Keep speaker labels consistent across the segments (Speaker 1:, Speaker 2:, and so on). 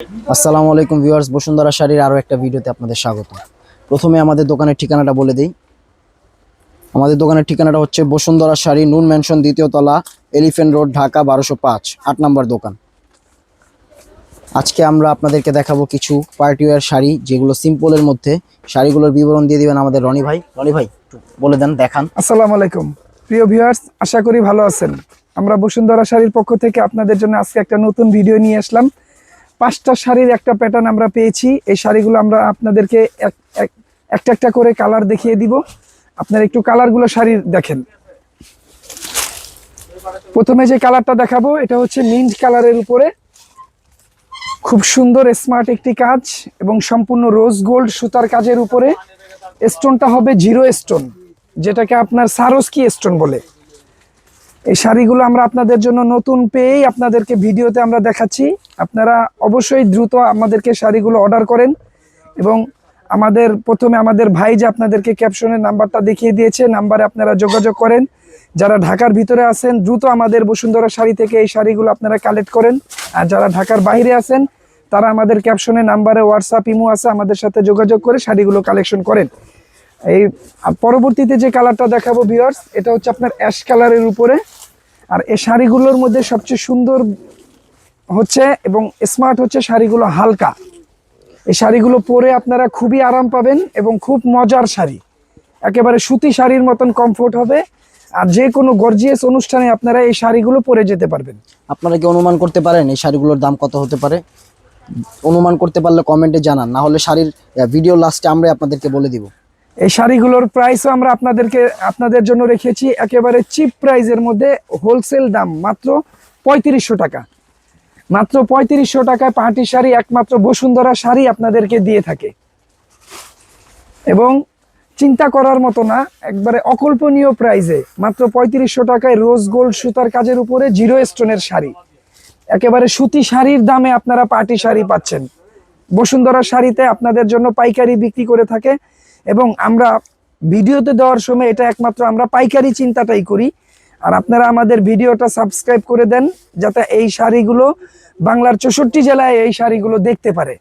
Speaker 1: আসসালামু আলাইকুম ভিউয়ার্স, বসুন্ধরা শাড়ির আরো একটা ভিডিওতে আপনাদের স্বাগত। প্রথমে আমাদের দোকানের ঠিকানাটা বলে দেই। আমাদের দোকানের ঠিকানাটা হচ্ছে বসুন্ধরা শাড়ি, নুন ম্যানশন, দ্বিতীয় তলা, এলিফ্যান্ট রোড, ঢাকা 1205, 8 নম্বর দোকান। আজকে আমরা আপনাদেরকে দেখাবো কিছু পার্টিওয়্যার শাড়ি, যেগুলো সিম্পলের মধ্যে। শাড়িগুলোর বিবরণ দিয়ে দিবেন আমাদের রনি ভাই। রনি ভাই, একটু বলে দেন, দেখান।
Speaker 2: আসসালামু আলাইকুম প্রিয় ভিউয়ার্স, আশা করি ভালো আছেন। আমরা বসুন্ধরা শাড়ির পক্ষ থেকে আপনাদের জন্য আজকে একটা নতুন ভিডিও নিয়ে আসলাম। 5টা শাড়ির একটা প্যাটার্ন আমরা পেয়েছি। এই শাড়িগুলো আমরা আপনাদেরকে একটা একটা করে কালার দেখিয়ে দিব। আপনারা একটু কালারগুলো শাড়ির দেখেন। প্রথমে যে কালারটা দেখাবো এটা হচ্ছে মিন্ট কালারের উপরে, খুব সুন্দর স্মার্ট একটি কাজ এবং সম্পূর্ণ রোজ গোল্ড সুতার কাজের উপরে। স্টোনটা হবে জিরো স্টোন, যেটাকে আপনার সারস্কি স্টোন বলে। এই শাড়িগুলো আমরা আপনাদের জন্য নতুন পেয়েই আপনাদেরকে ভিডিওতে আমরা দেখাচ্ছি। আপনারা অবশ্যই দ্রুত আমাদেরকে শাড়িগুলো অর্ডার করেন এবং প্রথমে আমাদের ভাই যে আপনাদেরকে ক্যাপশনের নাম্বারটা দেখিয়ে দিয়েছে, নাম্বারে আপনারা যোগাযোগ করেন। যারা ঢাকার ভিতরে আছেন দ্রুত আমাদের বসুন্ধরা শাড়ি থেকে এই শাড়িগুলো আপনারা কালেক্ট করেন। আর যারা ঢাকার বাইরে আছেন তারা আমাদের ক্যাপশনের নাম্বারে হোয়াটসঅ্যাপ, ইমো আছে, আমাদের সাথে যোগাযোগ করে শাড়িগুলো কালেকশন করেন। এই পরবর্তীতে যে কালারটা দেখাবো ভিউয়ার্স, এটা হচ্ছে আপনার অ্যাশ কালারের উপরে। আর এই শাড়িগুলোর মধ্যে সবচেয়ে সুন্দর হচ্ছে এবং স্মার্ট হচ্ছে শাড়িগুলো হালকা। এই শাড়িগুলো পরে আপনারা খুবই আরাম পাবেন এবং খুব মজার শাড়ি, একেবারে সুতি শাড়ির মতন কমফোর্ট হবে। আর যে কোনো গর্জিয়াস অনুষ্ঠানে আপনারা এই শাড়িগুলো পরে যেতে পারবেন।
Speaker 1: আপনারা কি অনুমান করতে পারেন এই শাড়িগুলোর দাম কত হতে পারে? অনুমান করতে পারলে কমেন্টে জানান, না হলে শাড়ির ভিডিও লাস্টে আমরা আপনাদেরকে বলে দিব।
Speaker 2: এই শাড়িগুলোর প্রাইসও আমরা আপনাদের জন্য রেখেছি একেবারে চিপ প্রাইসের মধ্যে। হোলসেল দাম মাত্র 3500 টাকা। মাত্র 3500 টাকায় পার্টি শাড়ি একমাত্র বসুন্ধরা শাড়ি আপনাদেরকে দিয়ে থাকে। এবং চিন্তা করার মতো না, একবারে অকল্পনীয় প্রাইসে মাত্র 3500 টাকায় রোজ গোল্ড সুতার কাজের উপরে জিরো স্টোনের শাড়ি, একেবারে সুতি শাড়ির দামে আপনারা পার্টি শাড়ি পাচ্ছেন। বসুন্ধরা শাড়িতে আপনাদের জন্য পাইকারি বিক্রি করে থাকে এবং আমরা ভিডিওতে দেওয়ার সময় এটা একমাত্র আমরা পাইকারি চিন্তাটাই করি। আর আপনারা আমাদের ভিডিওটা সাবস্ক্রাইব করে দেন, যাতে এই শাড়িগুলো বাংলার 64 জেলায় এই শাড়িগুলো দেখতে পারে।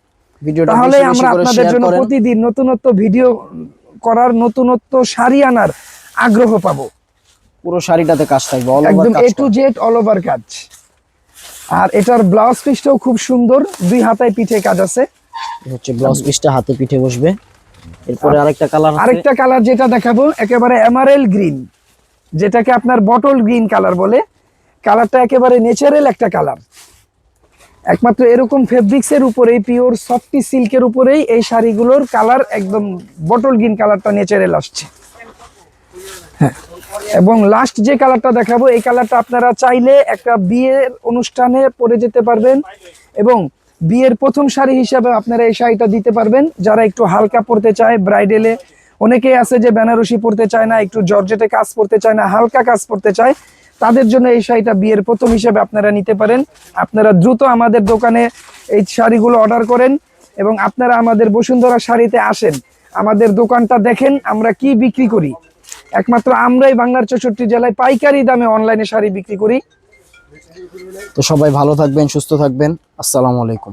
Speaker 2: তাহলে আমরা আপনাদের জন্য প্রতিদিন নতুনত্ব ভিডিও করার, নতুনত্ব শাড়ি আনার আগ্রহ পাবো।
Speaker 1: পুরো শাড়িটাতে কাজ থাকবে,
Speaker 2: একদম এ টু জেড অল ওভার কাজ। আর এটার ব্লাউজ পিসটাও খুব সুন্দর, 2 হাতায় পিঠে কাজ আছে।
Speaker 1: হচ্ছে ব্লাউজ পিসটা হাতে পিঠে বসবে। এরপরে আরেকটা
Speaker 2: কালার যেটা দেখাবো একেবারে এমারেল গ্রিন, যেটাকে আপনার বটল গ্রিন কালার বলে। কালারটা একেবারে ন্যাচারাল একটা কালার। একমাত্র এরকম ফেব্রিক্সের উপরেই, পিওর সফটি সিল্কের উপরেই এই শাড়িগুলোর কালার একদম বটল গ্রিন কালারটা ন্যাচারাল আসছে। হ্যাঁ, এবং লাস্ট যে কালারটা দেখাবো এই কালারটা আপনারা চাইলে একটা বিয়ের অনুষ্ঠানে পরে যেতে পারবেন এবং বিয়ের প্রথম শাড়ি হিসাবে আপনারা এই শাড়িটা দিতে পারবেন। যারা একটু হালকা পরতে চায় ব্রাইডালে, অনেকেই আছে যে বেনারসি পরতে চায় না, একটু জর্জেটে কাজ পরতে চায় না, হালকা কাজ পরতে চায়, তাদের জন্য এই শাড়িটা বিয়ের প্রথম হিসাবে আপনারা নিতে পারেন। আপনারা দ্রুত আমাদের দোকানে এই শাড়িগুলো অর্ডার করেন এবং আপনারা আমাদের বসুন্ধরা শাড়িতে আসেন, আমাদের দোকানটা দেখেন আমরা কি বিক্রি করি। একমাত্র আমরাই বাংলার 64 জেলায় পাইকারি দামে অনলাইনে শাড়ি বিক্রি করি।
Speaker 1: তো সবাই ভালো থাকবেন, সুস্থ থাকবেন। আসসালামু আলাইকুম।